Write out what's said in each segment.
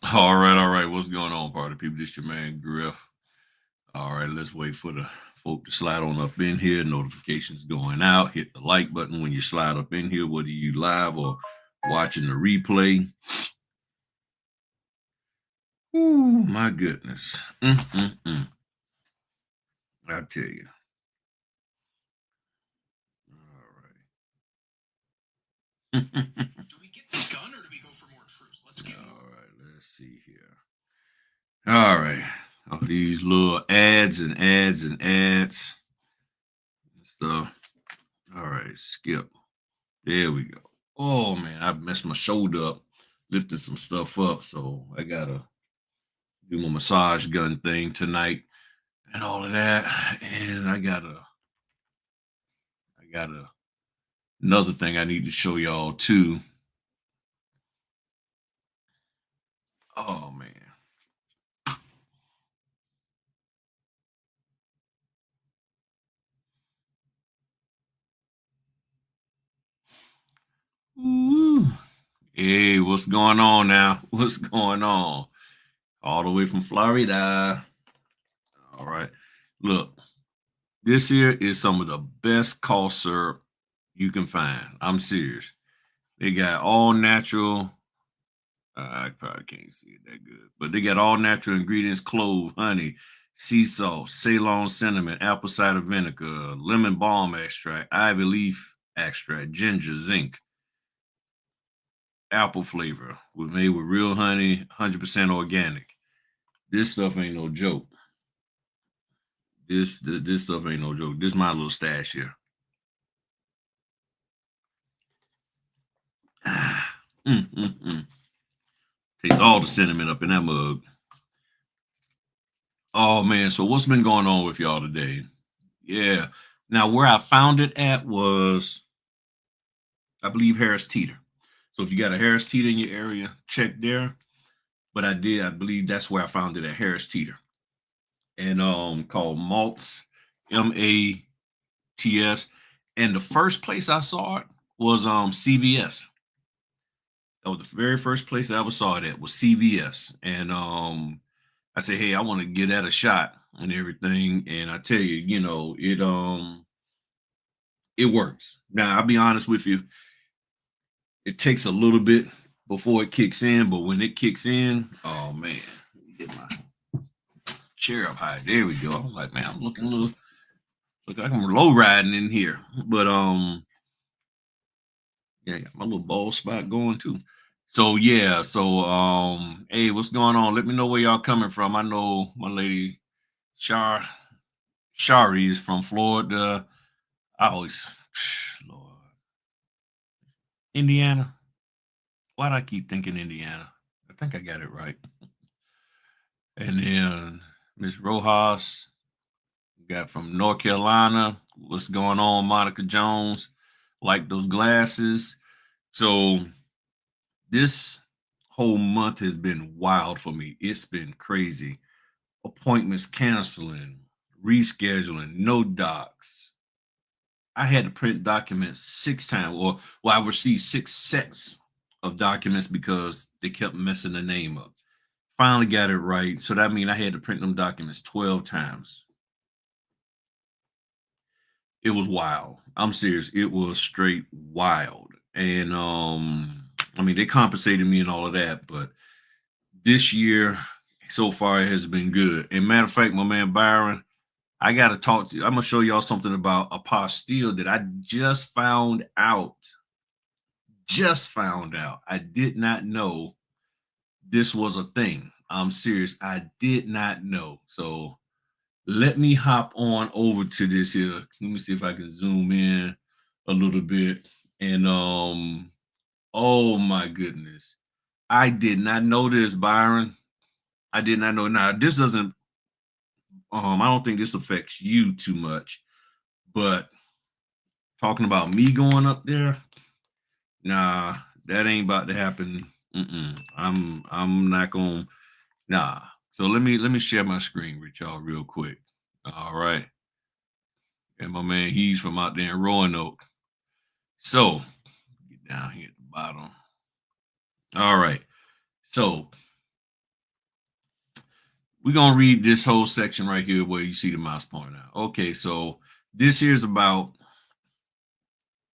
All right. What's going on, party people? This your man Griff. All right, let's wait for the folk to slide on up in here. Notifications going out. Hit the like button when you slide up in here, whether you live or watching the replay. Ooh, my goodness. I tell you. All right. Do we get the gun or do we go for more troops? Let's get. All right, let's see here. All right. All these little ads and ads and ads and stuff. All right, skip. There we go. Oh man, I messed my shoulder up, lifting some stuff up, so I gotta do my massage gun thing tonight and all of that. And I got another thing I need to show y'all too. Oh man. Ooh. Hey, what's going on now? What's going on? All the way from Florida. All right. Look, this here is some of the best cough syrup you can find. I'm serious. They got all natural. I probably can't see it that good, but they got all natural ingredients: clove, honey, sea salt, Ceylon cinnamon, apple cider vinegar, lemon balm extract, ivy leaf extract, ginger, zinc, apple flavor. Was made with real honey, 100% organic. This stuff ain't no joke. This stuff ain't no joke. This is my little stash here. Takes all the cinnamon up in that mug. Oh man, so what's been going on with y'all today? Yeah. Now where I found it at was I believe Harris Teeter. So if you got a Harris Teeter in your area, check there. But I believe that's where I found it at Harris Teeter. And called Malts, Mats. And the first place I saw it was CVS. That was the very first place I ever saw it at was CVS. And I said, hey, I want to give that a shot and everything. And I tell you, it works. Now I'll be honest with you, it takes a little bit before it kicks in, but when it kicks in, oh man, get my chair up high. There we go. I was like, man, I'm looking a little look like I'm low riding in here. But yeah, I got my little bald spot going too. So yeah, so hey, what's going on? Let me know where y'all coming from. I know my lady Shar Shari is from Florida. I always Lord. Indiana. Why do I keep thinking Indiana? I think I got it right. And then Miss Rojas got from North Carolina. What's going on, Monica Jones? Like those glasses. So this whole month has been wild for me. It's been crazy. Appointments canceling, rescheduling, no docs. I had to print documents 6 times, or well, I received 6 sets of documents because they kept messing the name up. Finally got it right. So that means I had to print them documents 12 times. It was wild. I'm serious. It was straight wild. And I mean, they compensated me and all of that, but this year so far it has been good. And matter of fact, my man Byron, I got to talk to you. I'm gonna show y'all something about apostille that I just found out. Just found out. I did not know this was a thing. I'm serious. I did not know. So let me hop on over to this here. Let me see if I can zoom in a little bit. And oh my goodness. I did not know this, Byron. I did not know. Now this doesn't I don't think this affects you too much, but talking about me going up there, nah, that ain't about to happen. I'm not gonna nah. So let me share my screen with y'all real quick. All right. And my man, he's from out there in Roanoke. So get down here at the bottom. All right. So we're gonna read this whole section right here where you see the mouse pointing out. Okay, so this here's about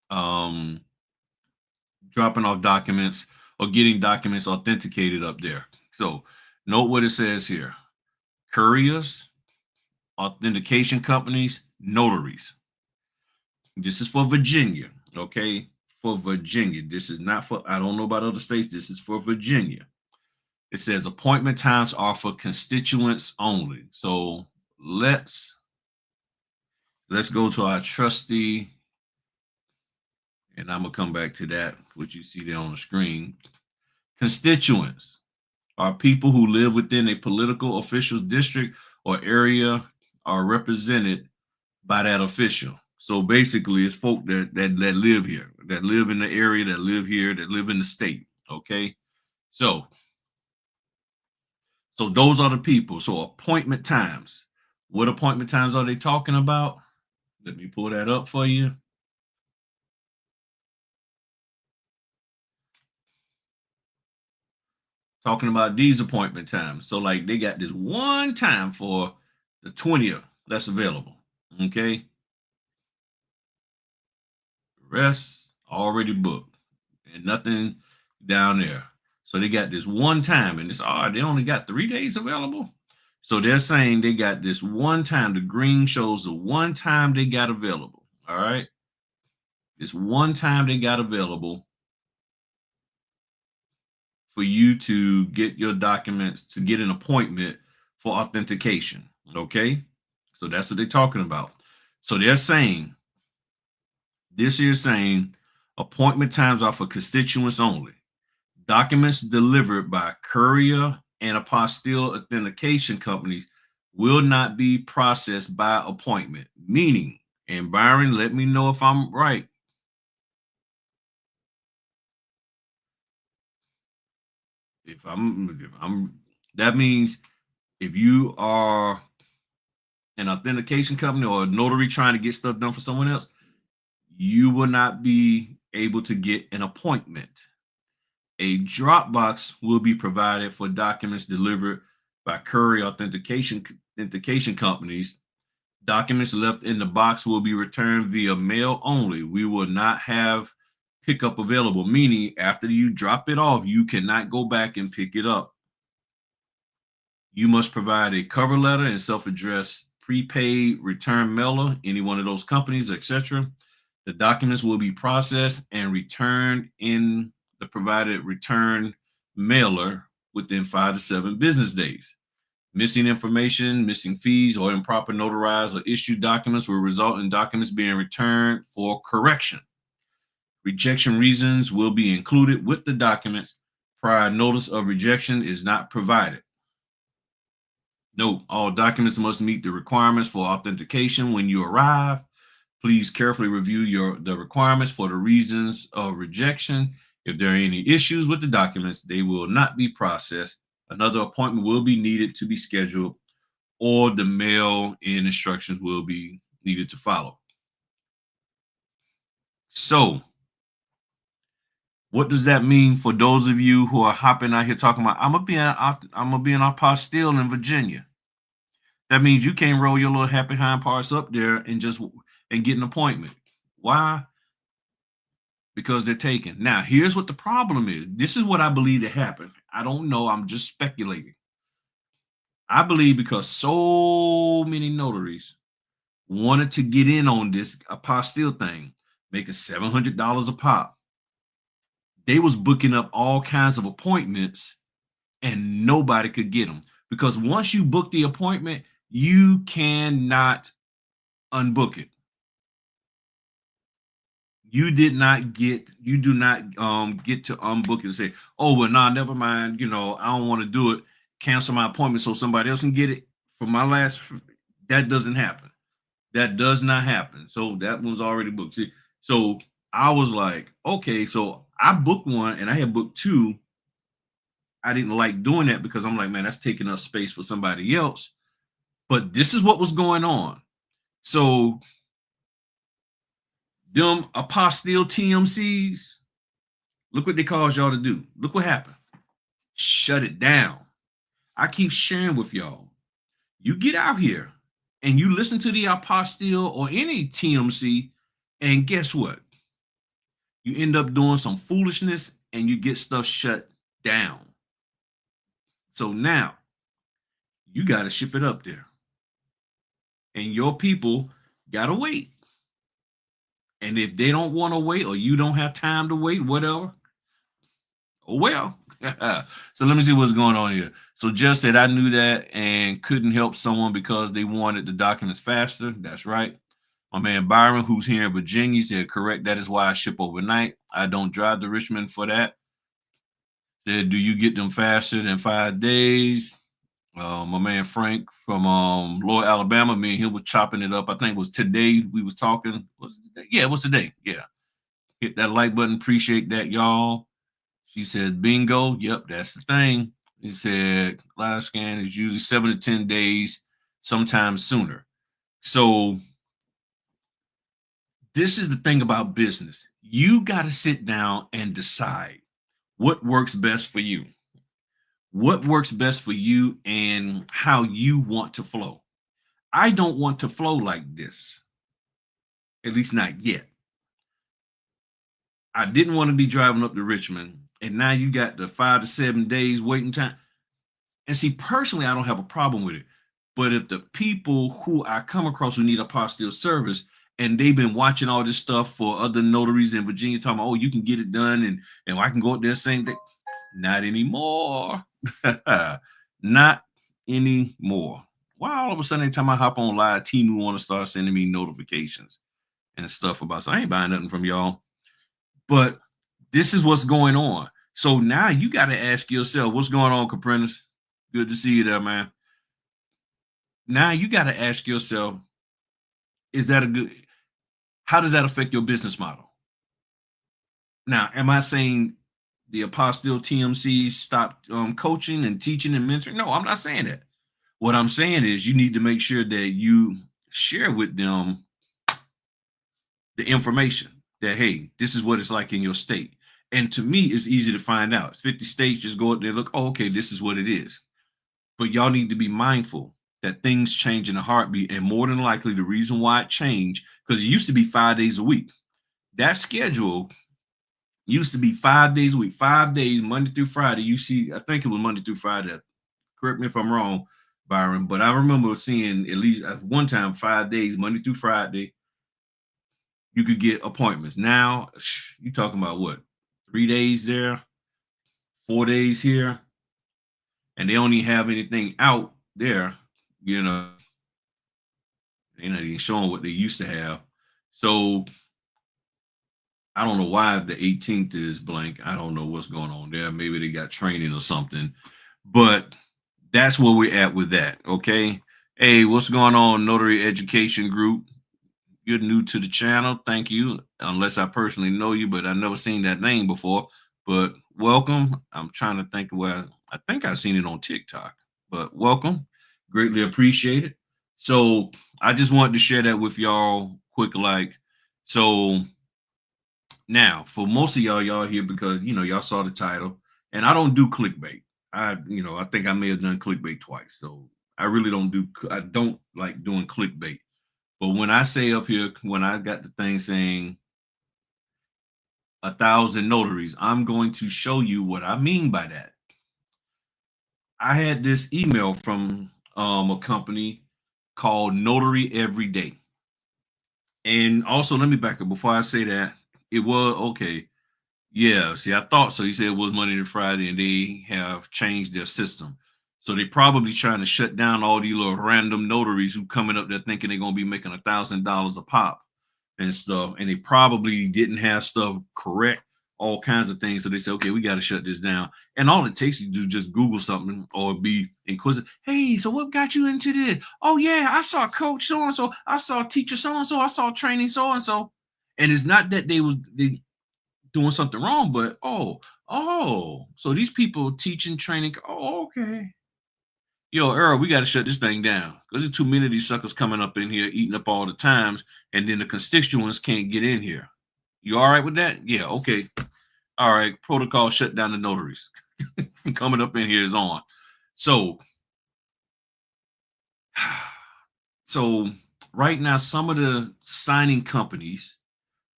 um dropping off documents or getting documents authenticated up there. So note what it says here: couriers, authentication companies, notaries. This is for Virginia, okay? For Virginia. This is not for, I don't know about other states. This is for Virginia. It says appointment times are for constituents only. So let's go to our trustee, and I'm gonna come back to that, what you see there on the screen. Constituents are people who live within a political official district or area are represented by that official. So basically, it's folk that live here, that live in the area, that live here, that live in the state. Okay, so those are the people. So appointment times. What appointment times are they talking about? Let me pull that up for you. Talking about these appointment times. So like they got this one time for the 20th that's available. Okay, rest already booked and nothing down there. So they got this one time, and it's odd. They only got 3 days available. So they're saying they got this one time. The green shows the one time they got available. All right. This one time they got available for you to get your documents, to get an appointment for authentication. Okay. So that's what they're talking about. So they're saying, this year saying appointment times are for constituents only. Documents delivered by courier and apostille authentication companies will not be processed by appointment. Meaning, and Byron, let me know if I'm right. If I'm, that means if you are an authentication company or a notary trying to get stuff done for someone else, you will not be able to get an appointment. A Dropbox will be provided for documents delivered by courier authentication companies. Documents left in the box will be returned via mail only. We will not have pickup available, meaning after you drop it off, you cannot go back and pick it up. You must provide a cover letter and self-addressed prepaid return mailer, any one of those companies, etc. The documents will be processed and returned in the provided return mailer within 5 to 7 business days. Missing information, missing fees, or improper notarized or issued documents will result in documents being returned for correction. Rejection reasons will be included with the documents. Prior notice of rejection is not provided. Note, all documents must meet the requirements for authentication when you arrive. Please carefully review the requirements for the reasons of rejection. If there are any issues with the documents, they will not be processed. Another appointment will be needed to be scheduled, or the mail-in instructions will be needed to follow. So, what does that mean for those of you who are hopping out here talking about, I'm gonna be an apostille in Virginia? That means you can't roll your little happy hind parts up there and get an appointment. Why? Because they're taken. Now, here's what the problem is. This is what I believe that happened. I don't know. I'm just speculating. I believe because so many notaries wanted to get in on this apostille thing, making $700 a pop. They was booking up all kinds of appointments and nobody could get them. Because once you book the appointment, you cannot unbook it. You do not get to unbook it and say, oh well, nah, never mind, I don't want to do it, cancel my appointment so somebody else can get it for my last. That doesn't happen. That does not happen. So that one's already booked. See, so I was like, okay, so I booked one and I had booked two. I didn't like doing that because I'm like, man, that's taking up space for somebody else. But this is what was going on. So them apostille TMCs Look what they caused y'all to do. Look what happened. Shut it down. I keep sharing with y'all. You get out here and you listen to the apostille or any TMC, and guess what? You end up doing some foolishness and you get stuff shut down. So now you got to ship it up there. And your people got to wait. And if they don't want to wait or you don't have time to wait, whatever, oh well. So let me see what's going on here. So Jeff said, I knew that and couldn't help someone because they wanted the documents faster. That's right. My man Byron, who's here in Virginia, said, correct. That is why I ship overnight. I don't drive to Richmond for that. Said, do you get them faster than 5 days? My man Frank from Lower Alabama, me and him was chopping it up. I think it was today we was talking. Was it today? Yeah, it was today. Yeah. Hit that like button. Appreciate that, y'all. She says, bingo. Yep, that's the thing. He said, live scan is usually 7 to 10 days, sometimes sooner. So this is the thing about business. You got to sit down and decide what works best for you. What works best for you and how you want to flow. I don't want to flow like this, at least not yet. I didn't want to be driving up to Richmond, and now you got the 5 to 7 days waiting time. And see, personally, I don't have a problem with it. But if the people who I come across who need apostille service and they've been watching all this stuff for other notaries in Virginia talking about, oh, you can get it done and I can go up there same day. Not anymore. Not anymore. Why all of a sudden every time I hop on live, Timu want to start sending me notifications and stuff about, so I ain't buying nothing from y'all. But this is what's going on. So now you got to ask yourself, what's going on, Caprinas? Good to see you there, man. Now you got to ask yourself, is that a good, how does that affect your business model? Now, am I saying the apostille TMCs stop coaching and teaching and mentoring? No, I'm not saying that. What I'm saying is you need to make sure that you share with them the information that, hey, this is what it's like in your state. And to me, it's easy to find out. It's 50 states, just go out there and look, oh, okay, this is what it is. But y'all need to be mindful that things change in a heartbeat. And more than likely, the reason why it changed, because it used to be 5 days a week. That schedule used to be 5 days a week, 5 days, Monday through Friday. You see, I think it was Monday through Friday. Correct me if I'm wrong, Byron, but I remember seeing at least at one time 5 days, Monday through Friday, you could get appointments. Now, you talking about what? 3 days there, 4 days here, and they don't even have anything out there, you know. They're not even showing what they used to have. So I don't know why the 18th is blank. I don't know what's going on there. Maybe they got training or something. But that's where we're at with that. Okay. Hey, what's going on, Notary Education Group? You're new to the channel. Thank you. Unless I personally know you, but I've never seen that name before. But welcome. I'm trying to think where I think I've seen it on TikTok. But welcome. Greatly appreciated. So I just wanted to share that with y'all quick, like, so now for most of y'all here because y'all saw the title, and I don't do clickbait. I think I may have done clickbait twice. So I don't like doing clickbait. But when I say up here, when I got the thing saying 1,000 notaries, I'm going to show you what I mean by that. I had this email from a company called Notary Every Day. And also, let me back up before I say that. It was okay. Yeah, see, I thought so. He said it was Monday to Friday, and they have changed their system. So they probably trying to shut down all these little random notaries who coming up there thinking they're gonna be making $1,000 a pop and stuff. And they probably didn't have stuff correct, all kinds of things. So they said, okay, we got to shut this down. And all it takes you to do just Google something or be inquisitive. Hey, so what got you into this? Oh yeah, I saw coach so and so, I saw teacher so and so, I saw training so and so. And it's not that they doing something wrong, but so these people teaching, training. Oh, okay. Yo, Earl, we got to shut this thing down because there's too many of these suckers coming up in here, eating up all the times, and then the constituents can't get in here. You all right with that? Yeah, okay. All right, protocol shut down the notaries. Coming up in here is on. So, so right now, some of the signing companies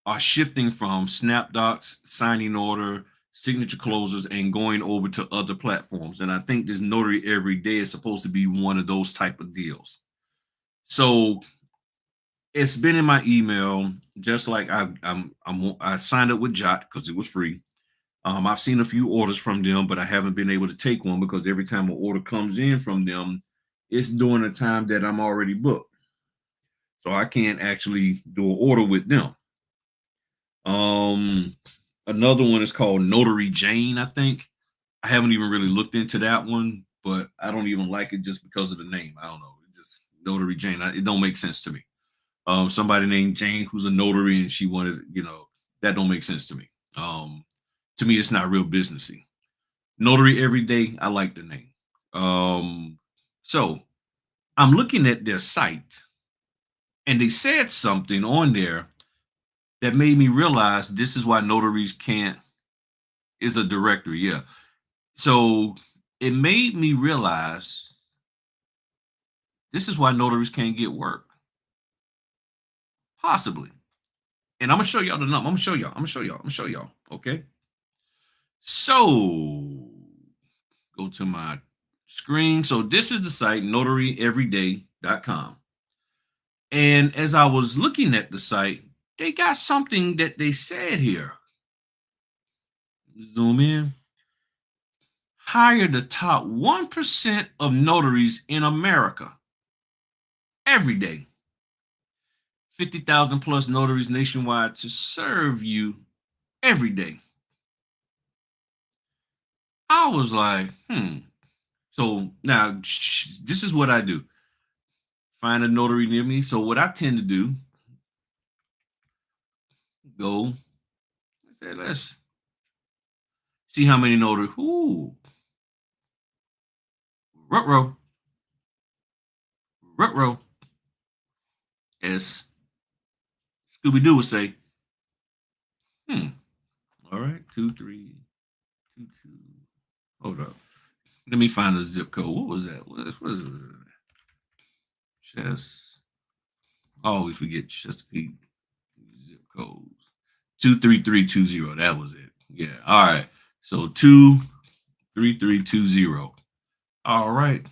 are shifting from SnapDocs, signing order, signature closers, and going over to other platforms. And I think this Notary Every Day is supposed to be one of those type of deals. So it's been in my email, just like I signed up with Jot because it was free. I've seen a few orders from them, but I haven't been able to take one because every time an order comes in from them, it's during a time that I'm already booked. So I can't actually do an order with them. Um, Another one is called Notary Jane, I think. I haven't even really looked into that one, but I don't even like it just because of the name. I don't know. It just Notary Jane. It don't make sense to me. Somebody named Jane who's a notary and she wanted, that don't make sense to me. To me, it's not real businessy. Notary Every Day, I like the name. So I'm looking at their site and they said something on there that made me realize this is why notaries can't is a directory. Yeah. So it made me realize this is why notaries can't get work. Possibly. And I'm gonna show y'all the number. I'm gonna show y'all. I'm gonna show y'all. I'm gonna show y'all. Okay. So go to my screen. So this is the site, notaryeveryday.com. And as I was looking at the site, they got something that they said here. Zoom in. Hire the top 1% of notaries in America every day. 50,000 plus notaries nationwide to serve you every day. I was like, So now this is what I do. Find a notary near me. So what I tend to do, go, let's see how many notaries. Ooh, Rutro, Rutro, as Scooby Doo would say. All right, 2322. Hold up. Let me find a zip code. What was that? What was it? Chess. I always forget Chesapeake zip codes. 23320. That was it. Yeah. All right. So 23320. All right.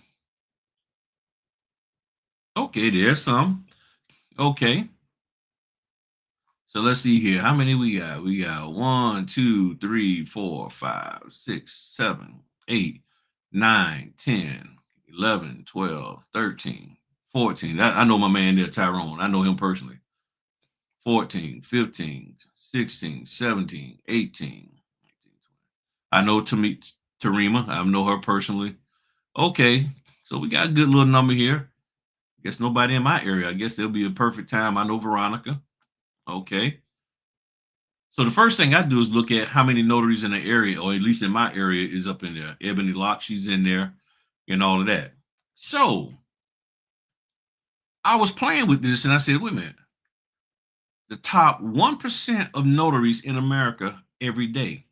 Okay, there's some. Okay. So let's see here. How many we got? We got 1, 2, 3, 4, 5, 6, 7, 8, 9, 10, 11, 12, 13, 14. I know my man there, Tyrone. I know him personally. 14, 15, 16, 17, 18. I know Tarima. I know her personally. Okay. So we got a good little number here. Guess nobody in my area. I guess there'll be a perfect time. I know Veronica. Okay. So the first thing I do is look at how many notaries in the area, or at least in my area, is up in there. Ebony Locke, she's in there, and all of that. So I was playing with this, and I said, wait a minute. The top 1% of notaries in America every day.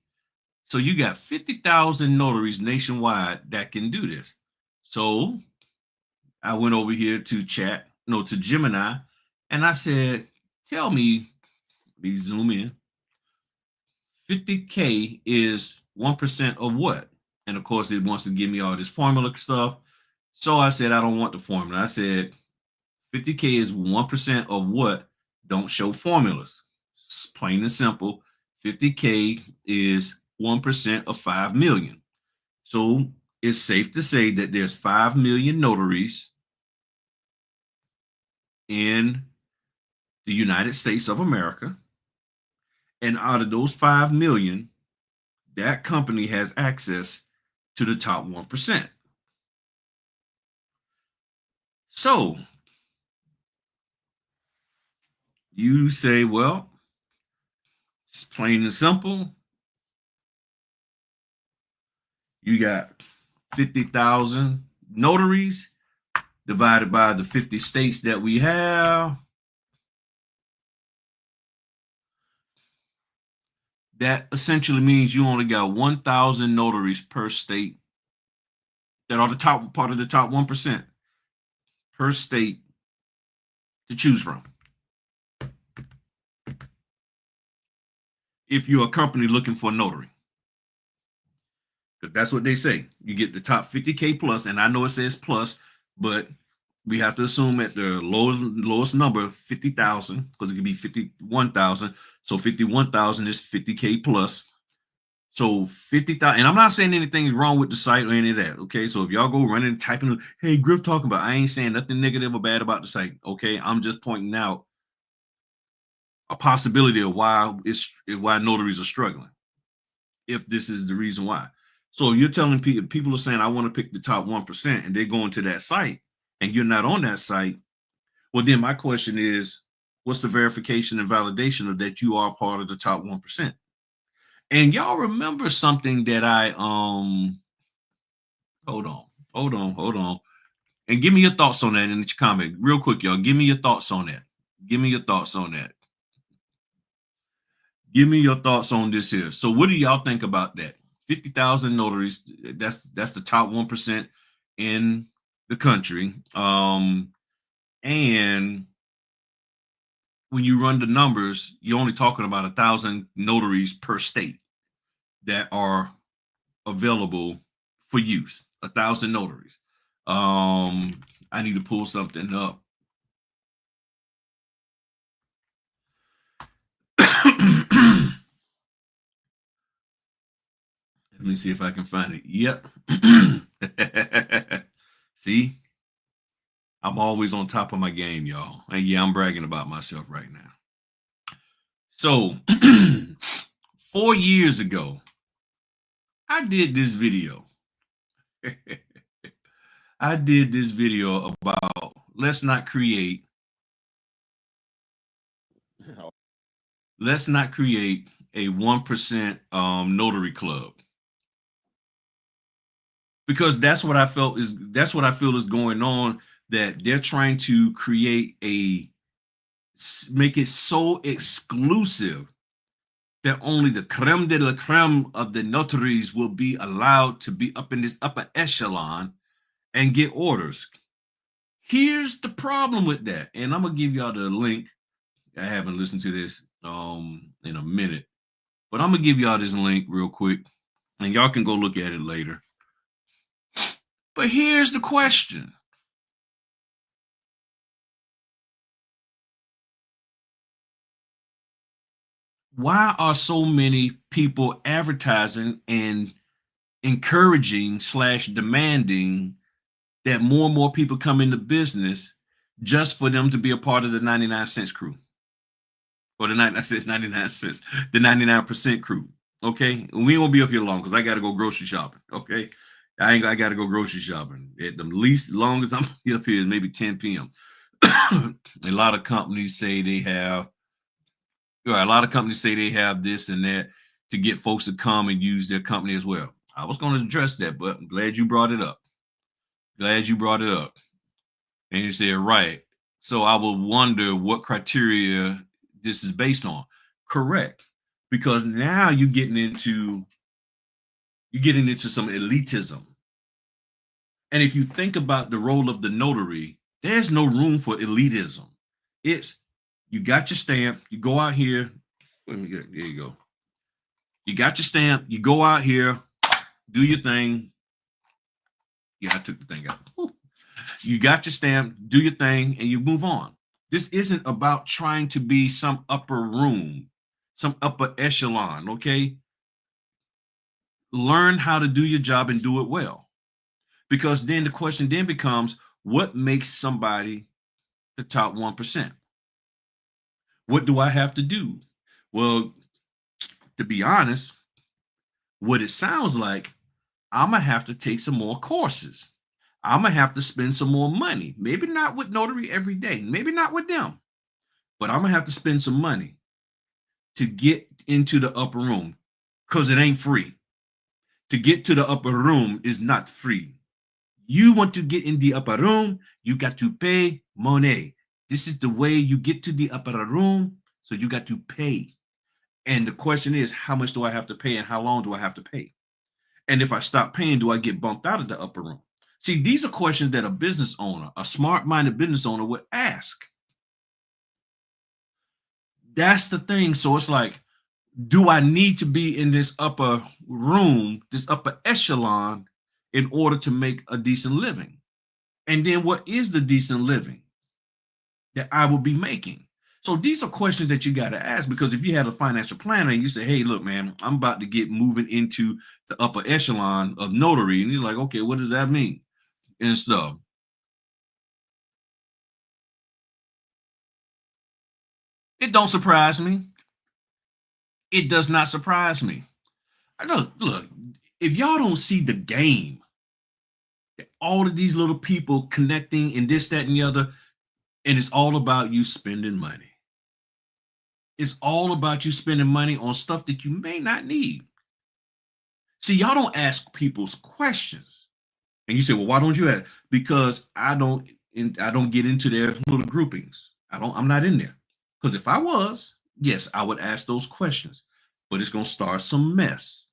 So you got 50,000 notaries nationwide that can do this. So I went over here to to Gemini, and I said, tell me, please zoom in. 50K is 1% of what? And of course, it wants to give me all this formula stuff. So I said, I don't want the formula. I said, 50K is 1% of what? Don't show formulas. It's plain and simple. 50K is 1% of 5 million. So it's safe to say that there's 5 million notaries in the United States of America. And out of those 5 million, that company has access to the top 1%. So you say, well, it's plain and simple. You got 50,000 notaries divided by the 50 states that we have. that essentially means you only got 1,000 notaries per state that are the top part of the top 1% per state to choose from. If you're a company looking for a notary, because that's what they say. You get the top 50K plus, and I know it says plus, but we have to assume at the lowest number, 50,000, because it could be 51,000. So 51,000 is 50K plus. So 50,000, and I'm not saying anything is wrong with the site or any of that. Okay, so if y'all go running and typing, hey, Griff talking about, I ain't saying nothing negative or bad about the site. Okay, I'm just pointing out a possibility of why notaries are struggling, if this is the reason why. So you're telling people are saying, I want to pick the top 1%, and they're going to that site, and you're not on that site. Well, then my question is, what's the verification and validation of that you are part of the top 1%? And y'all remember something that I hold on. And give me your thoughts on that in the comment. Real quick, y'all. Give me your thoughts on that. Give me your thoughts on that. Give me your thoughts on this here. So what do y'all think about that? 50,000 notaries, that's the top 1% in the country. And when you run the numbers, you're only talking about 1,000 notaries per state that are available for use. 1,000 notaries. I need to pull something up. Let me see if I can find it. Yep. See, I'm always on top of my game, y'all. And yeah, I'm bragging about myself right now. So 4 years ago, I did this video. I did this video about let's not create a 1% notary club, because that's what I feel is going on, that they're trying to make it so exclusive that only the creme de la creme of the notaries will be allowed to be up in this upper echelon and get orders. Here's the problem with that, and I'm gonna give y'all the link. I haven't listened to this in a minute, but I'm gonna give y'all this link real quick, and y'all can go look at it later. But here's the question. Why are so many people advertising and encouraging / demanding that more and more people come into business just for them to be a part of the 99 cents crew? Or I said 99 cents, the 99% crew. Okay, we won't be up here long because I got to go grocery shopping. Okay, I got to go grocery shopping. At the least, longest I'm up here is maybe 10 p.m. A lot of companies say they have, this and that to get folks to come and use their company as well. I was going to address that, but I'm glad you brought it up. And you said, right. So I will wonder what criteria this is based on. Correct. Because now you're getting into some elitism. And if you think about the role of the notary, there's no room for elitism. It's, you got your stamp, you go out here. There you go. You got your stamp, you go out here, do your thing. Yeah, I took the thing out. You got your stamp, do your thing, and you move on. This isn't about trying to be some upper room, some upper echelon, okay? Learn how to do your job and do it well. Because then the question then becomes, what makes somebody the top 1%? What do I have to do? Well, to be honest, what it sounds like, I'm going to have to take some more courses. I'm going to have to spend some more money. Maybe not with Notary every day. Maybe not with them. But I'm going to have to spend some money to get into the upper room, because it ain't free. To get to the upper room is not free. You want to get in the upper room, you got to pay money. This is the way you get to the upper room, so you got to pay. And the question is, how much do I have to pay and how long do I have to pay? And if I stop paying, do I get bumped out of the upper room? See, these are questions that a business owner, a smart-minded business owner would ask. That's the thing. So it's like, do I need to be in this upper room, this upper echelon, in order to make a decent living? And then what is the decent living that I will be making? So these are questions that you got to ask, because if you had a financial planner and you say, hey, look, man, I'm about to get moving into the upper echelon of notary, and you're like, okay, what does that mean? And stuff. It don't surprise me. It does not surprise me. I don't look, if y'all don't see the game, all of these little people connecting and this, that, and the other, and it's all about you spending money. It's all about you spending money on stuff that you may not need. See, y'all don't ask people's questions. And you say, well, why don't you ask? Because I don't get into their little groupings. I'm not in there. Because if I was, yes, I would ask those questions. But it's gonna start some mess.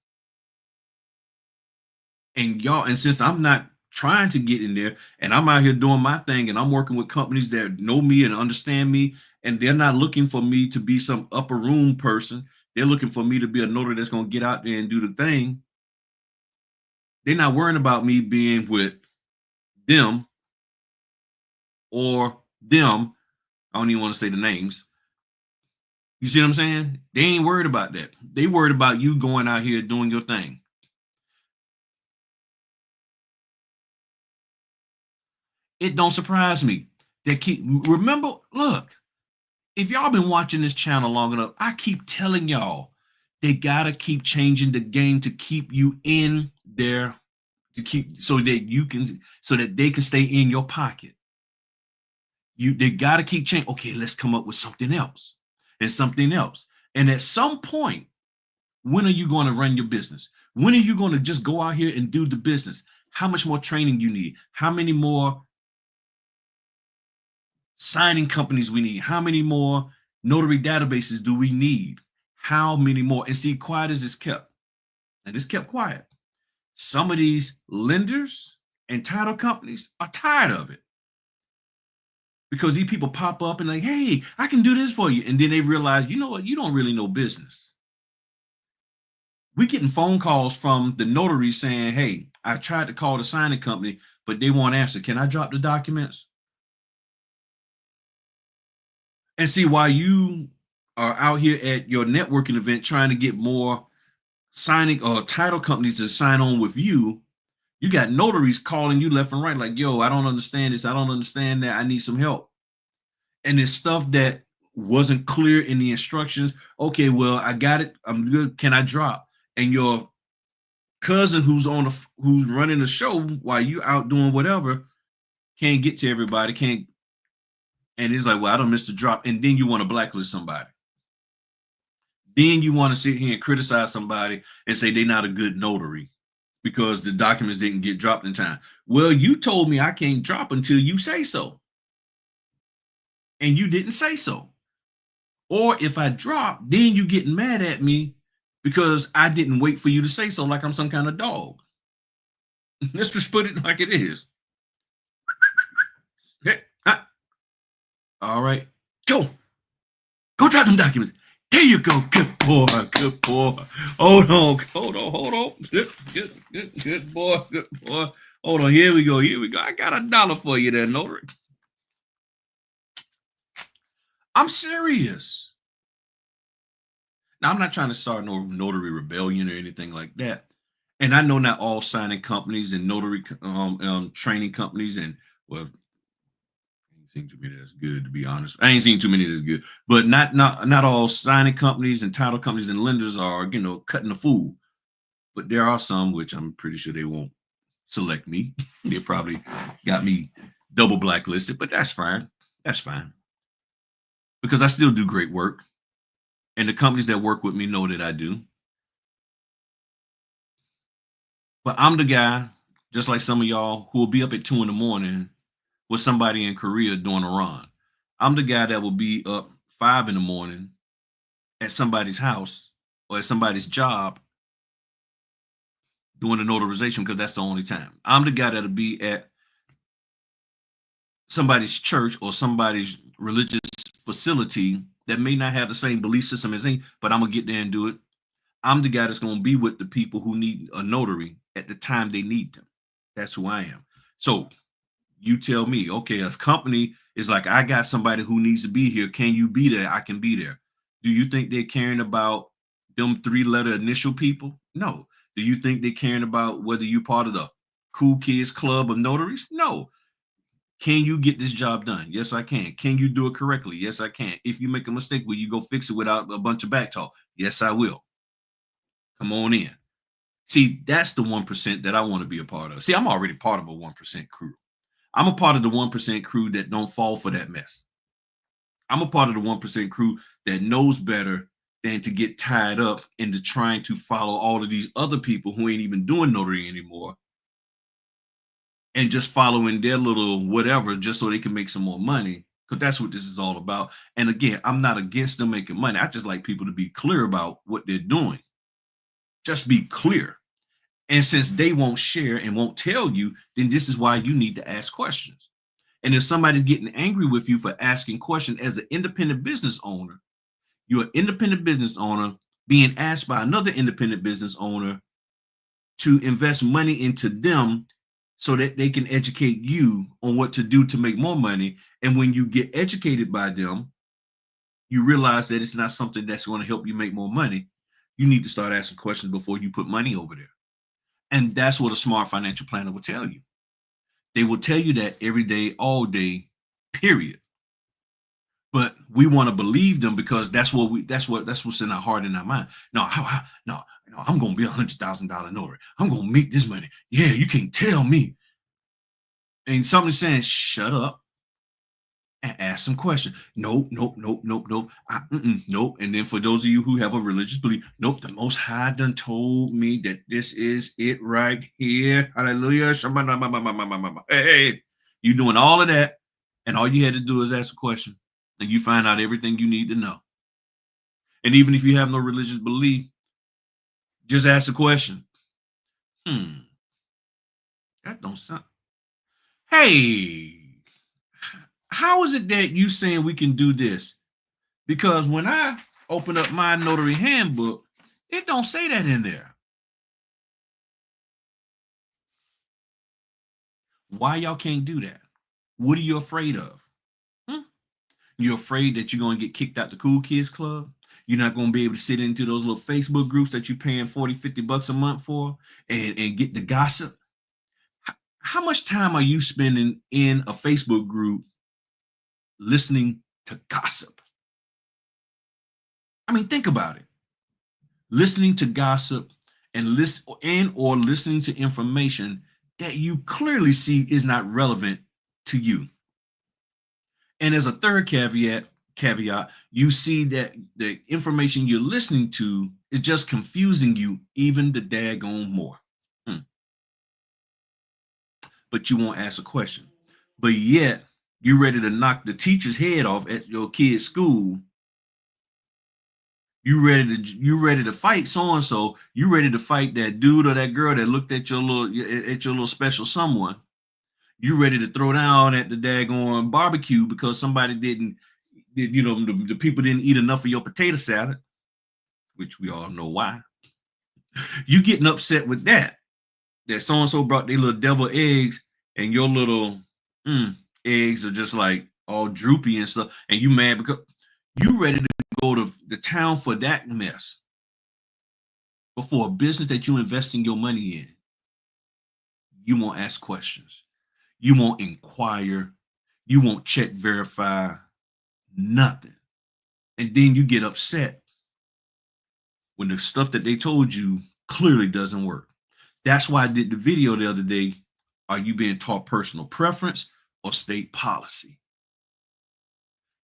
And y'all, and since I'm not trying to get in there and I'm out here doing my thing and I'm working with companies that know me and understand me, and they're not looking for me to be some upper room person, they're looking for me to be a notary that's going to get out there and do the thing. They're not worrying about me being with them or them. I don't even want to say the names. You see what I'm saying? They ain't worried about that. They worried about you going out here doing your thing. It don't surprise me. They keep remember, look, if y'all been watching this channel long enough, I keep telling y'all they gotta keep changing the game to keep you in there, to keep so that they can stay in your pocket. They gotta keep changing. Okay, let's come up with something else and something else. And at some point, when are you going to run your business? When are you going to just go out here and do the business? How much more training you need? How many more signing companies we need? How many more notary databases do we need? How many more? And see, quiet as it's kept. And it's kept quiet. Some of these lenders and title companies are tired of it, because these people pop up and like, hey, I can do this for you. And then they realize, you know what? You don't really know business. We getting phone calls from the notary saying, hey, I tried to call the signing company, but they won't answer. Can I drop the documents? And see, while you are out here at your networking event trying to get more signing or title companies to sign on with you, you got notaries calling you left and right, like, yo, I don't understand this. I don't understand that. I need some help. And it's stuff that wasn't clear in the instructions. Okay, well, I got it. I'm good. Can I drop? And your cousin who's running the show while you out doing whatever can't get to everybody, can't, and it's like, well, I don't miss the drop. And then you want to blacklist somebody. Then you want to sit here and criticize somebody and say they're not a good notary because the documents didn't get dropped in time. Well, you told me I can't drop until you say so. And you didn't say so. Or if I drop, then you getting mad at me because I didn't wait for you to say so, like I'm some kind of dog. Let's just put it like it is. Okay. All right. Go. Go drop them documents. There you go. Good boy. Good boy. Hold on. Hold on. Hold on. Good boy. Good boy. Hold on. Here we go. Here we go. I got $1 for you there, notary. I'm serious. Now, I'm not trying to start no notary rebellion or anything like that. And I know not all signing companies and notary training companies, and well, I ain't seen too many that's good, to be honest. I ain't seen too many that's good, but not all signing companies and title companies and lenders are, cutting the fool. But there are some which I'm pretty sure they won't select me. They probably got me double blacklisted, but that's fine. That's fine, because I still do great work, and the companies that work with me know that I do. But I'm the guy, just like some of y'all, who will be up at 2 in the morning with somebody in Korea doing a run. I'm the guy that will be up 5 in the morning at somebody's house or at somebody's job doing the notarization because that's the only time. I'm the guy that'll be at somebody's church or somebody's religious facility that may not have the same belief system as me, but I'm gonna get there and do it. I'm the guy that's gonna be with the people who need a notary at the time they need them. That's who I am. So you tell me, okay, as company is like, I got somebody who needs to be here. Can you be there? I can be there. Do you think they're caring about them 3-letter initial people? No. Do you think they're caring about whether you're part of the cool kids club of notaries? No. Can you get this job done? Yes, I can. Can you do it correctly? Yes, I can. If you make a mistake, will you go fix it without a bunch of back talk? Yes, I will. Come on in. See, that's the 1% that I want to be a part of. See, I'm already part of a 1% crew. I'm a part of the 1% crew that don't fall for that mess. I'm a part of the 1% crew that knows better than to get tied up into trying to follow all of these other people who ain't even doing notary anymore and just following their little whatever just so they can make some more money, because that's what this is all about. And again, I'm not against them making money. I just like people to be clear about what they're doing. Just be clear. And since they won't share and won't tell you, then this is why you need to ask questions. And if somebody's getting angry with you for asking questions as an independent business owner, you're an independent business owner being asked by another independent business owner to invest money into them so that they can educate you on what to do to make more money. And when you get educated by them, you realize that it's not something that's going to help you make more money. You need to start asking questions before you put money over there. And that's what a smart financial planner will tell you. They will tell you that every day, all day, period. But we want to believe them because that's what's in our heart and our mind. No, no, I'm gonna be $100,000 notary. I'm gonna make this money. Yeah, you can't tell me. And somebody's saying, shut up and ask some questions. Nope, nope, nope, nope, nope. Nope. And then for those of you who have a religious belief, nope, the Most High done told me that this is it right here. Hallelujah. Hey, you doing all of that, and all you had to do is ask a question, and you find out everything you need to know. And even if you have no religious belief, just ask a question. That don't sound. Hey, how is it that you saying we can do this? Because when I open up my notary handbook, it don't say that in there. Why y'all can't do that? What are you afraid of? You're afraid that you're going to get kicked out the cool kids club? You're not going to be able to sit into those little Facebook groups that you're paying 40, 50 bucks a month for and get the gossip? How much time are you spending in a Facebook group listening to gossip? I mean, think about it. Listening to gossip and listening to information that you clearly see is not relevant to you. And as a third caveat, you see that the information you're listening to is just confusing you even the daggone more. But you won't ask a question. But yet you're ready to knock the teacher's head off at your kid's school. You ready to fight so and so. You ready to fight that dude or that girl that looked at your little special someone. You ready to throw down at the daggone barbecue because somebody the people didn't eat enough of your potato salad, which we all know why. You getting upset with that so and so brought their little devil eggs and your little eggs are just like all droopy and stuff, and you mad because you ready to go to the town for that mess. But for a business that you investing your money in, you won't ask questions. You won't inquire. You won't check, verify, nothing. And then you get upset when the stuff that they told you clearly doesn't work. That's why I did the video the other day. Are you being taught personal preference or state policy?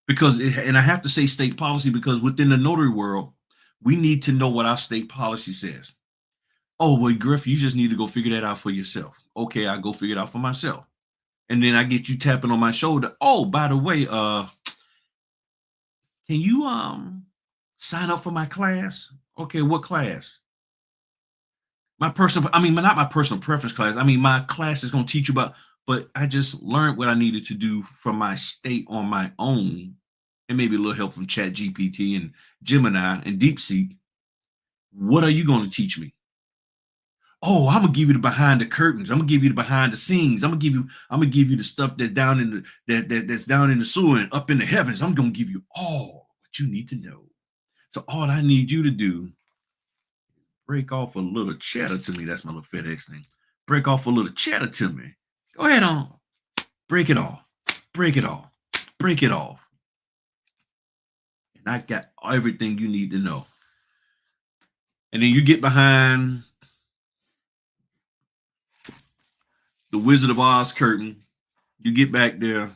And I have to say state policy because within the notary world, we need to know what our state policy says. Oh, well, Griff, you just need to go figure that out for yourself. Okay, I go figure it out for myself. And then I get you tapping on my shoulder. Oh, by the way, can you Sign up for my class. Okay, what class? My personal, I mean, not my personal preference class. I mean, my class is going to teach you about, but I just learned what I needed to do from my state on my own, and maybe a little help from Chat GPT and Gemini and DeepSeek. What are you going to teach me? Oh, I'm gonna give you the behind the curtains. I'm gonna give you the behind the scenes. I'm gonna give you the stuff that's down in that's down in the sewer and up in the heavens. I'm gonna give you all what you need to know. So all I need you to do, break off a little cheddar to me. That's my little FedEx thing. Break off a little cheddar to me. Go ahead on. Break it off. Break it off. Break it off. And I got everything you need to know. And then you get behind the Wizard of Oz curtain. You get back there,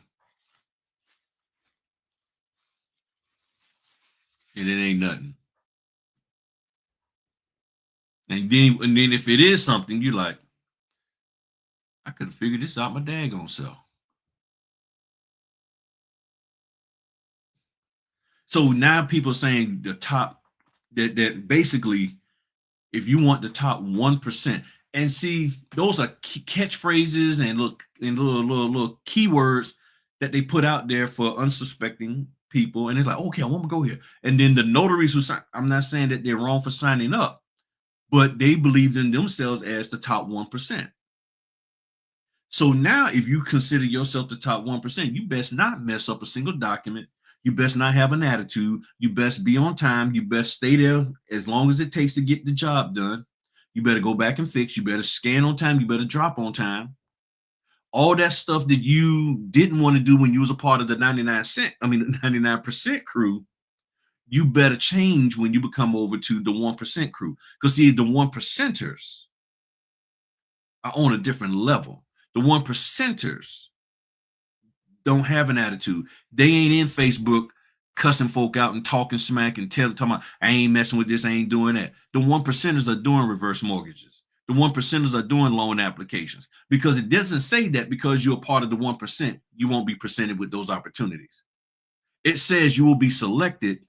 and it ain't nothing. And then if it is something, you're like, I could have figured this out my daggone self. So now people are saying the top that basically, if you want the top 1%, and see, those are catchphrases and little keywords that they put out there for unsuspecting people, and it's like, okay, I want to go here. And then the notaries who sign, I'm not saying that they're wrong for signing up, but they believed in themselves as the top 1%. So now, if you consider yourself the top 1%, you best not mess up a single document. You best not have an attitude. You best be on time. You best stay there as long as it takes to get the job done. You better go back and fix. You better scan on time. You better drop on time. All that stuff that you didn't want to do when you was a part of the 99% crew, you better change when you become over to the 1% crew. Because see, the 1%ers are on a different level. The 1%ers don't have an attitude. They ain't in Facebook cussing folk out and talking smack and talking about, I ain't messing with this, I ain't doing that. The 1%ers are doing reverse mortgages. The 1%ers are doing loan applications, because it doesn't say that because you're a part of the 1%, you won't be presented with those opportunities. It says you will be selected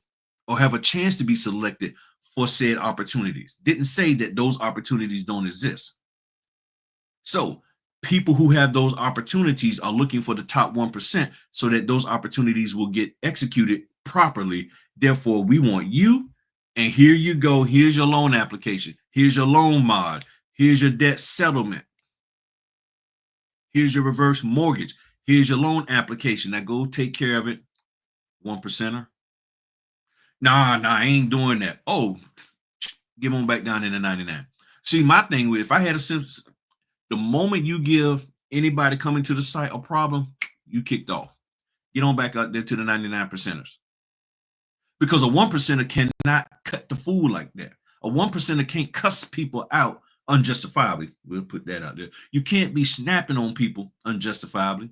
or have a chance to be selected for said opportunities. Didn't say that those opportunities don't exist. So people who have those opportunities are looking for the top 1% so that those opportunities will get executed properly. Therefore, we want you, and here you go. Here's your loan application. Here's your loan mod. Here's your debt settlement. Here's your reverse mortgage. Here's your loan application. Now go take care of it. 1%er. Nah, I ain't doing that. Oh, give on back down in the 99. See, my thing with, if I had a sense, the moment you give anybody coming to the site a problem, you kicked off. Get on back out there to the 99%ers. Because a 1%er cannot cut the fool like that. A 1%er can't cuss people out unjustifiably. We'll put that out there. You can't be snapping on people unjustifiably,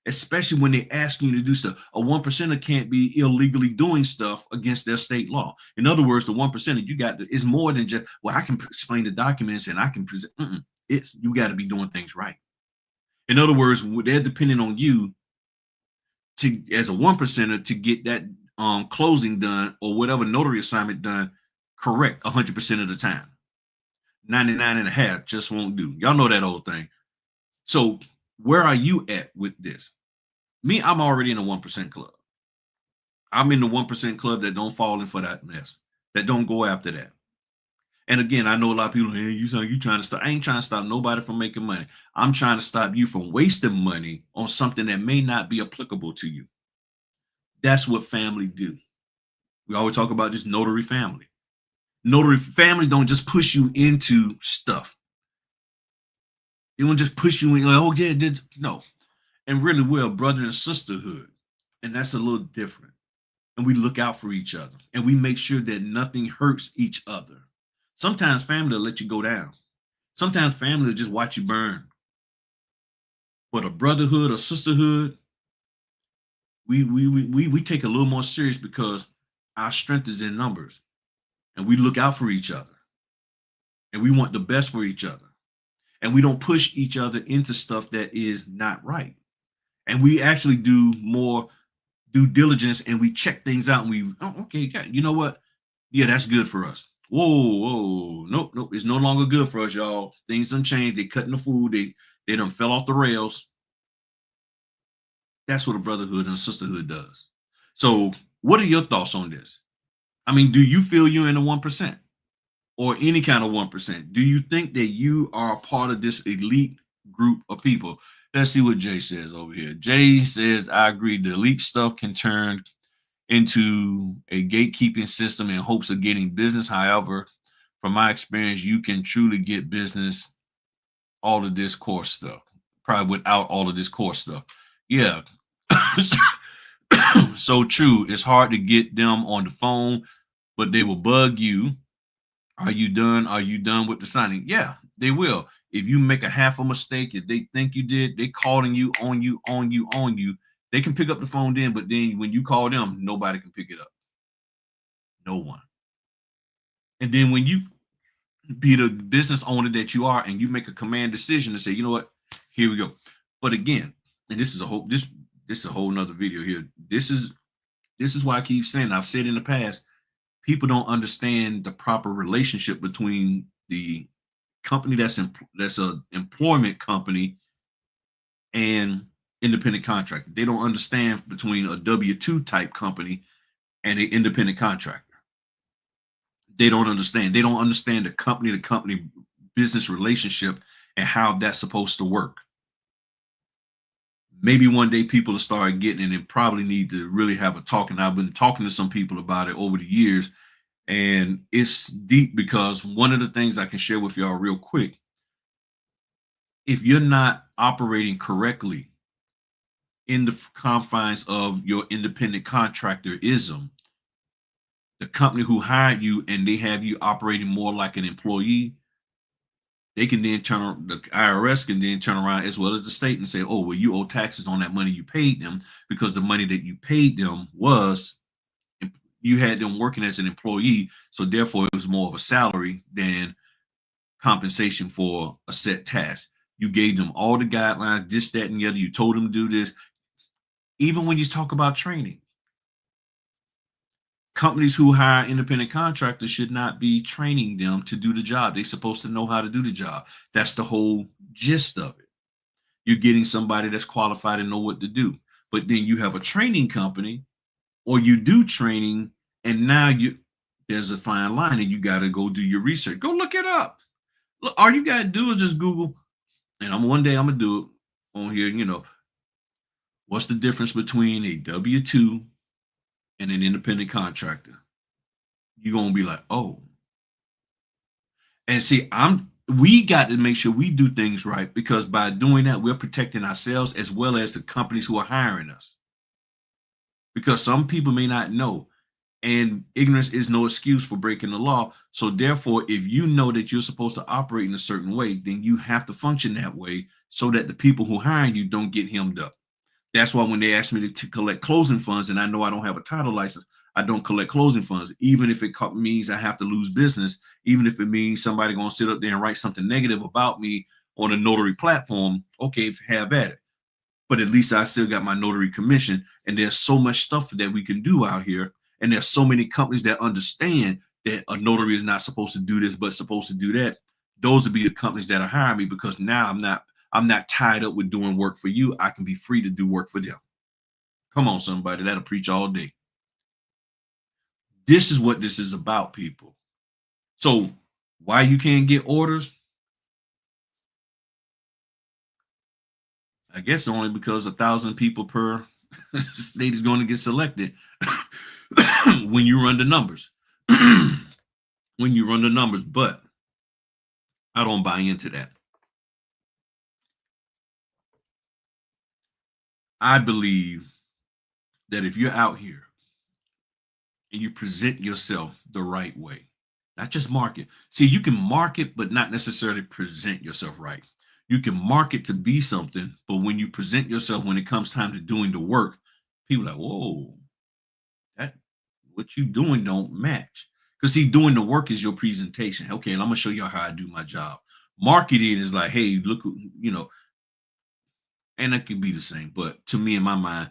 especially when they're asking you to do stuff. A 1%er can't be illegally doing stuff against their state law. In other words, the 1%er, you got is more than just, well, I can explain the documents and I can present. It's, you got to be doing things right. In other words, they're depending on you to, as a 1%er, to get that closing done or whatever notary assignment done correct 100% of the time. 99 and a half just won't do. Y'all know that old thing. So where are you at with this? Me, I'm already in a 1% club. I'm in the 1% club that don't fall in for that mess, that don't go after that. And again, I know a lot of people, hey, you trying to stop. I ain't trying to stop nobody from making money. I'm trying to stop you from wasting money on something that may not be applicable to you. That's what family do. We always talk about this notary family. Notary family don't just push you into stuff. They don't just push you in, like, oh yeah, no. And really, we're a brother and sisterhood. And that's a little different. And we look out for each other. And we make sure that nothing hurts each other. Sometimes family will let you go down. Sometimes family will just watch you burn. But a brotherhood or sisterhood, we take a little more serious because our strength is in numbers. And we look out for each other. And we want the best for each other. And we don't push each other into stuff that is not right. And we actually do more due diligence, and we check things out, and we, oh, okay, you know what? Yeah, that's good for us. Whoa, whoa, nope, nope. It's no longer good for us, y'all. Things done changed. They cutting the food. They done fell off the rails. That's what a brotherhood and a sisterhood does. So, what are your thoughts on this? I mean, do you feel you're in the 1% or any kind of 1%? Do you think that you are a part of this elite group of people? Let's see what Jay says over here. Jay says, I agree. The elite stuff can turn into a gatekeeping system in hopes of getting business. However, from my experience, you can truly get business all of this core stuff, probably without all of this core stuff. Yeah. So true. It's hard to get them on the phone, but they will bug you. Are you done? Are you done with the signing? Yeah, they will. If you make a half a mistake, if they think you did, they calling you on you, on you, on you. They can pick up the phone then, but then when you call them, nobody can pick it up. No one. And then when you be the business owner that you are and you make a command decision to say, you know what, here we go. But again, and this is a whole nother video here. This is why I keep saying, I've said in the past, people don't understand the proper relationship between the company that's a employment company and independent contractor. They don't understand between a W-2 type company and an independent contractor. They don't understand. They don't understand the company to company business relationship and how that's supposed to work. Maybe one day people will start getting it and probably need to really have a talk. And I've been talking to some people about it over the years, and it's deep because one of the things I can share with y'all real quick, if you're not operating correctly in the confines of your independent contractorism, the company who hired you and they have you operating more like an employee, they can then the IRS can then turn around as well as the state and say, oh, well, you owe taxes on that money you paid them because the money that you paid them was you had them working as an employee. So therefore, it was more of a salary than compensation for a set task. You gave them all the guidelines, this, that, and the other. You told them to do this. Even when you talk about training, companies who hire independent contractors should not be training them to do the job. They're supposed to know how to do the job. That's the whole gist of it. You're getting somebody that's qualified and know what to do. But then you have a training company, or you do training, and now there's a fine line, and you got to go do your research. Go look it up. Look, all you got to do is just Google. And one day I'm gonna do it on here. What's the difference between a W-2 and an independent contractor? You're gonna be like, oh, and see, we got to make sure we do things right because by doing that, we're protecting ourselves as well as the companies who are hiring us. Because some people may not know, and ignorance is no excuse for breaking the law. So, therefore, if you know that you're supposed to operate in a certain way, then you have to function that way so that the people who hire you don't get hemmed up. That's why when they ask me to collect closing funds, and I know I don't have a title license, I don't collect closing funds, even if it means I have to lose business, even if it means somebody gonna sit up there and write something negative about me on a notary platform. Okay, have at it. But at least I still got my notary commission, and there's so much stuff that we can do out here, and there's so many companies that understand that a notary is not supposed to do this, but supposed to do that. Those would be the companies that are hiring me because now I'm not tied up with doing work for you. I can be free to do work for them. Come on, somebody, that'll preach all day. This is what this is about, people. So why you can't get orders? I guess only because 1,000 people per state is going to get selected when you run the numbers. When you run the numbers, but I don't buy into that. I believe that if you're out here and you present yourself the right way, not just market. See, you can market, but not necessarily present yourself right. You can market to be something, but when you present yourself, when it comes time to doing the work, people are like, whoa, that what you doing don't match. Because see, doing the work is your presentation. Okay, and I'm gonna show y'all how I do my job. Marketing is like, hey, look, and that could be the same. But to me, in my mind,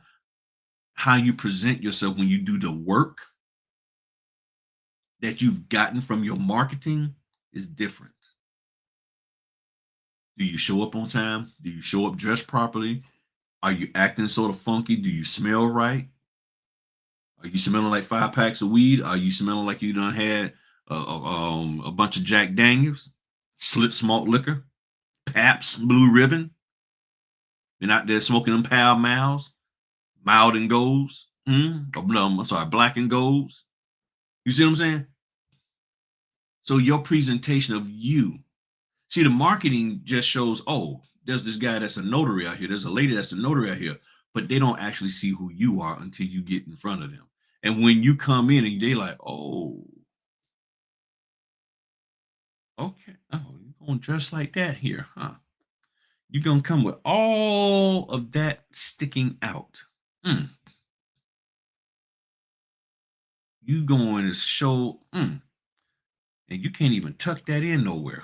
how you present yourself when you do the work that you've gotten from your marketing is different. Do you show up on time? Do you show up dressed properly? Are you acting sort of funky? Do you smell right? Are you smelling like 5 packs of weed? Are you smelling like you done had a bunch of Jack Daniels, slit smalt liquor, Paps Blue Ribbon? You're out there smoking them Pall Malls, Mild and Golds. Oh, no, I'm sorry, Black and Golds. You see what I'm saying? So your presentation of you. See, the marketing just shows, oh, there's this guy that's a notary out here. There's a lady that's a notary out here, but they don't actually see who you are until you get in front of them. And when you come in and they like, oh, okay, oh, you're gonna dress like that here, huh? You're gonna come with all of that sticking out. You going to show, and you can't even tuck that in nowhere.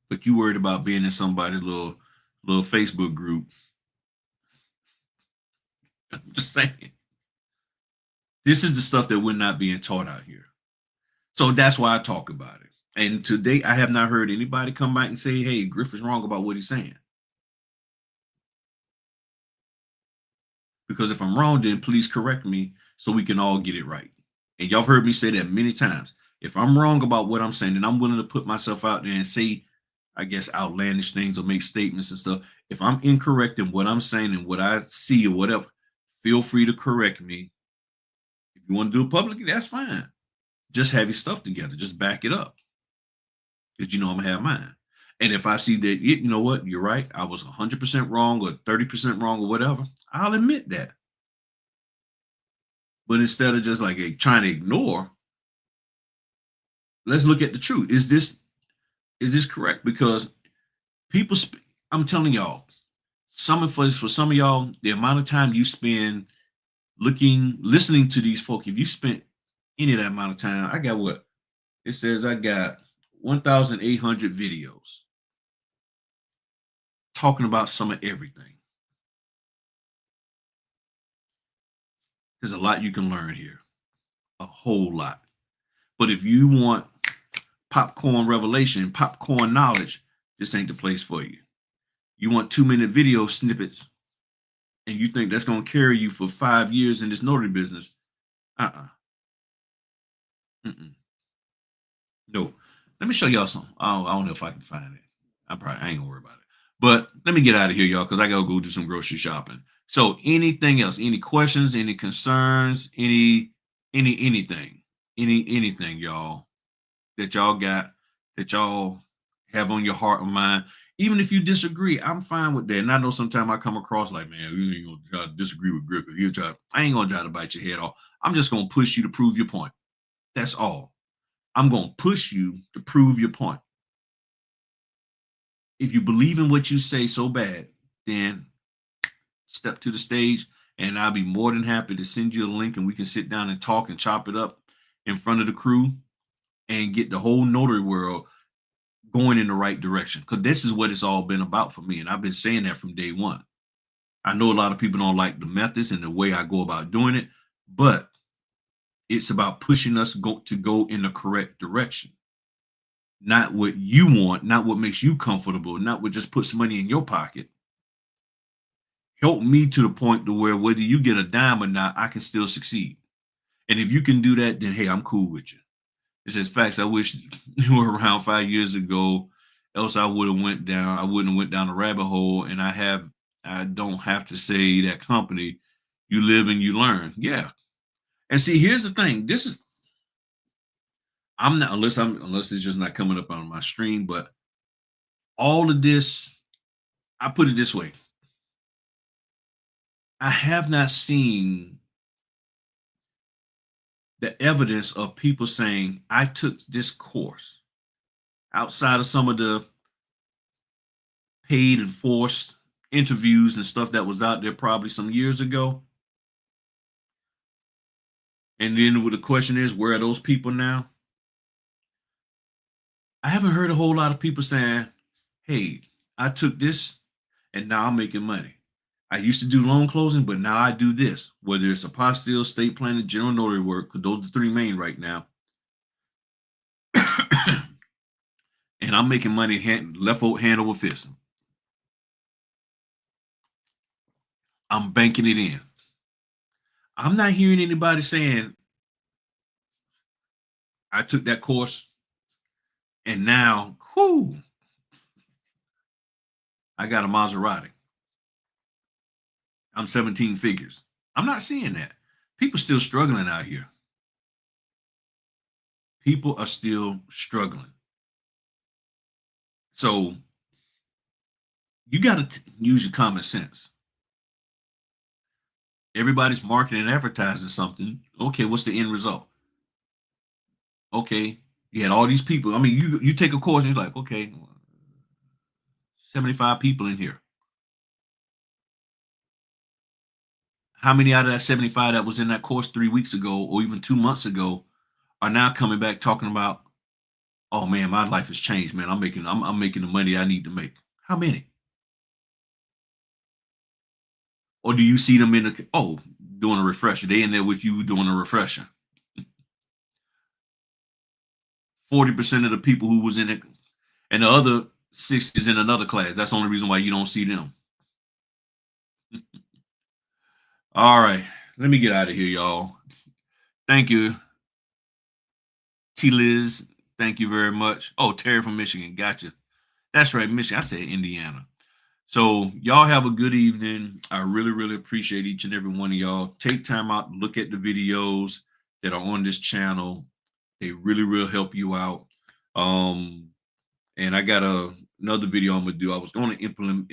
But you worried about being in somebody's little Facebook group. I'm just saying. This is the stuff that we're not being taught out here. So that's why I talk about it. And today I have not heard anybody come back and say, hey, Griff is wrong about what he's saying. Because if I'm wrong, then please correct me so we can all get it right. And y'all have heard me say that many times. If I'm wrong about what I'm saying, then I'm willing to put myself out there and say, I guess, outlandish things or make statements and stuff. If I'm incorrect in what I'm saying and what I see or whatever, feel free to correct me. If you want to do it publicly, that's fine. Just have your stuff together. Just back it up. Because you know I'm going to have mine. And if I see that, you know what, you're right, I was 100% wrong or 30% wrong or whatever, I'll admit that. But instead of just like trying to ignore, let's look at the truth. Is this correct? Because people, I'm telling y'all, for some of y'all, the amount of time you spend listening to these folk, if you spent any of that amount of time, I got what? It says I got 1,800 videos talking about some of everything. There's a lot you can learn here, a whole lot. But if you want popcorn revelation, popcorn knowledge, this ain't the place for you. You want 2-minute video snippets and you think that's going to carry you for 5 years in this notary business. Mm-mm. No. Let me show y'all something. I don't know if I can find it. I ain't gonna worry about it. But let me get out of here, y'all, because I gotta go do some grocery shopping. So anything else, any questions, any concerns, anything, anything, y'all, that y'all got, that y'all have on your heart or mind. Even if you disagree, I'm fine with that. And I know sometimes I come across like, man, you ain't gonna try to disagree with Griff. I ain't gonna try to bite your head off. I'm just gonna push you to prove your point. That's all. I'm gonna push you to prove your point. If you believe in what you say so bad, then step to the stage and I'll be more than happy to send you a link and we can sit down and talk and chop it up in front of the crew and get the whole notary world going in the right direction. Because this is what it's all been about for me. And I've been saying that from day one. I know a lot of people don't like the methods and the way I go about doing it, but it's about pushing us to go in the correct direction. Not what you want, not what makes you comfortable, not what just puts money in your pocket. Help me to the point to where whether you get a dime or not, I can still succeed. And if you can do that, then hey, I'm cool with you. It says facts. I wish you were around 5 years ago, else I would have went down. I wouldn't have went down the rabbit hole. And I don't have to say that company. You live and you learn. Yeah. And see, here's the thing. I'm not unless it's just not coming up on my stream, but all of this, I put it this way. I have not seen the evidence of people saying, I took this course outside of some of the paid and forced interviews and stuff that was out there probably some years ago. And then the question is, where are those people now? I haven't heard a whole lot of people saying, hey, I took this and now I'm making money. I used to do loan closing, but now I do this, whether it's apostille, estate planning, general notary work, because those are the three main right now. And I'm making money hand over fist. I'm banking it in. I'm not hearing anybody saying I took that course and now, whoo, I got a Maserati. I'm 17 figures. I'm not seeing that. People still struggling out here. People are still struggling. So you got to use your common sense. Everybody's marketing and advertising something. Okay, what's the end result? Okay, you had all these people. I mean, you take a course and you're like, okay, 75 people in here. How many out of that 75 that was in that course 3 weeks ago or even 2 months ago are now coming back talking about, oh man, my life has changed, man. I'm making the money I need to make. How many? Or do you see them in the doing a refresher? They in there with you doing a refresher. 40% of the people who was in it, and the other 6 is in another class. That's the only reason why you don't see them. All right, let me get out of here, y'all. Thank you, T. Liz. Thank you very much. Oh, Terry from Michigan. Gotcha. That's right, Michigan. I said Indiana. So y'all have a good evening. I really, really appreciate each and every one of y'all. Take time out, look at the videos that are on this channel. They really will help you out. And I got another video I'm gonna do. I was going to implement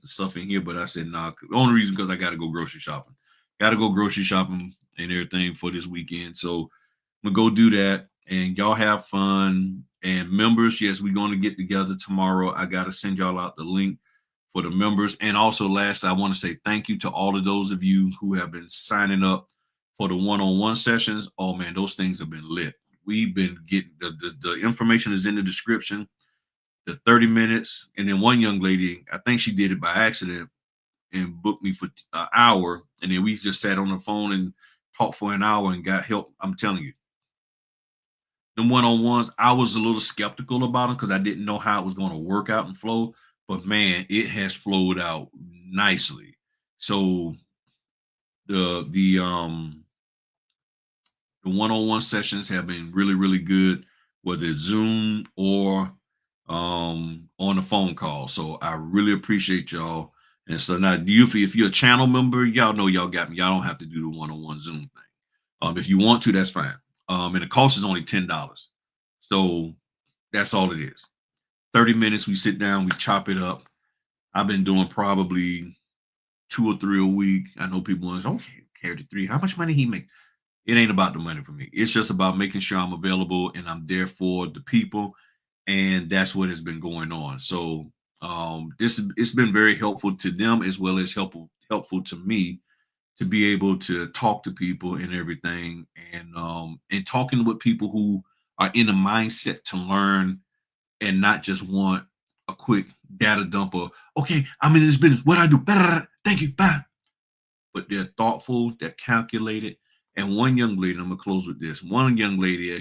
the stuff in here, but I said nah. The only reason because I got to go grocery shopping. Got to go grocery shopping and everything for this weekend. So I'm gonna go do that. And y'all have fun. And members, yes, we're going to get together tomorrow. I got to send y'all out the link for the members. And also, lastly, I want to say thank you to all of those of you who have been signing up for the one-on-one sessions. Oh man, those things have been lit. We've been getting the information is in the description. The 30 minutes, and then one young lady, I think she did it by accident and booked me for an hour, and then we just sat on the phone and talked for an hour and got help. I'm telling you, the one-on-ones, I was a little skeptical about them because I didn't know how it was going to work out and flow. But man, it has flowed out nicely. So the one-on-one sessions have been really, really good, whether it's Zoom or on the phone call. So I really appreciate y'all. And so now, if you're a channel member, y'all know y'all got me. Y'all don't have to do the one-on-one Zoom thing. If you want to, that's fine. And the cost is only $10. So that's all it is. 30 minutes, we sit down, we chop it up. I've been doing probably 2 or 3 a week. I know people want to say, okay, carry 3. How much money he make? It ain't about the money for me. It's just about making sure I'm available and I'm there for the people. And that's what has been going on. So it's been very helpful to them as well as helpful to me to be able to talk to people and everything, and talking with people who are in a mindset to learn and not just want a quick data dump of, okay, I'm in this business. What do I do? Thank you. Bye. But they're thoughtful, they're calculated. And one young lady, I'm gonna close with this. One young lady,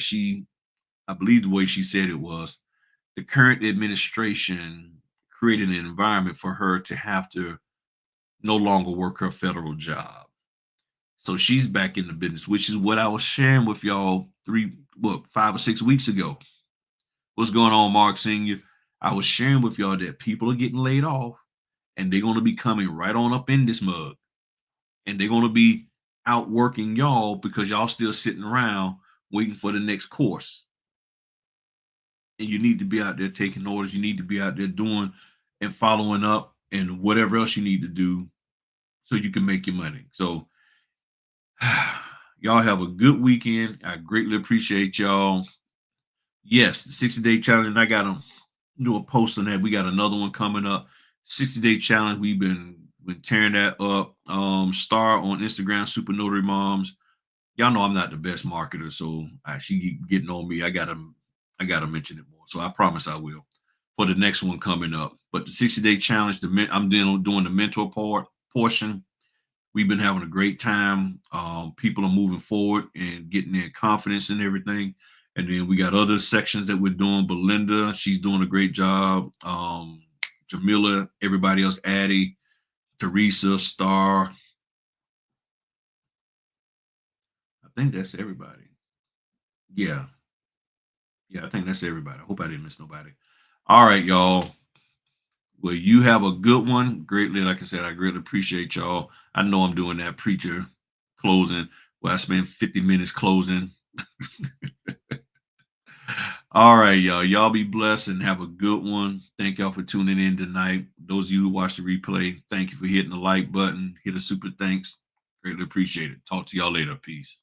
I believe the way she said it was, the current administration created an environment for her to have to no longer work her federal job. So she's back in the business, which is what I was sharing with y'all 5 or 6 weeks ago. What's going on, Mark Senior? I was sharing with y'all that people are getting laid off and they're going to be coming right on up in this mug. And they're going to be outworking y'all because y'all still sitting around waiting for the next course. And you need to be out there taking orders. You need to be out there doing and following up and whatever else you need to do so you can make your money. So y'all have a good weekend. I greatly appreciate y'all. Yes, the 60-day challenge. I got to do a post on that. We got another one coming up. 60-day challenge. We've been tearing that up. Star on Instagram, Super Notary Moms. Y'all know I'm not the best marketer, so she keep getting on me. I gotta mention it more. So I promise I will for the next one coming up. But the 60-day challenge, I'm doing the mentor portion. We've been having a great time. People are moving forward and getting their confidence and everything. And then we got other sections that we're doing. Belinda, she's doing a great job. Jamila, everybody else, Addie, Teresa, Star. I think that's everybody. Yeah. Yeah, I think that's everybody. I hope I didn't miss nobody. All right, y'all. Well, you have a good one. Greatly, like I said, I greatly appreciate y'all. I know I'm doing that preacher closing where I spent 50 minutes closing. All right, y'all. Y'all be blessed and have a good one. Thank y'all for tuning in tonight. Those of you who watch the replay, thank you for hitting the like button. Hit a super thanks. Greatly appreciate it. Talk to y'all later. Peace.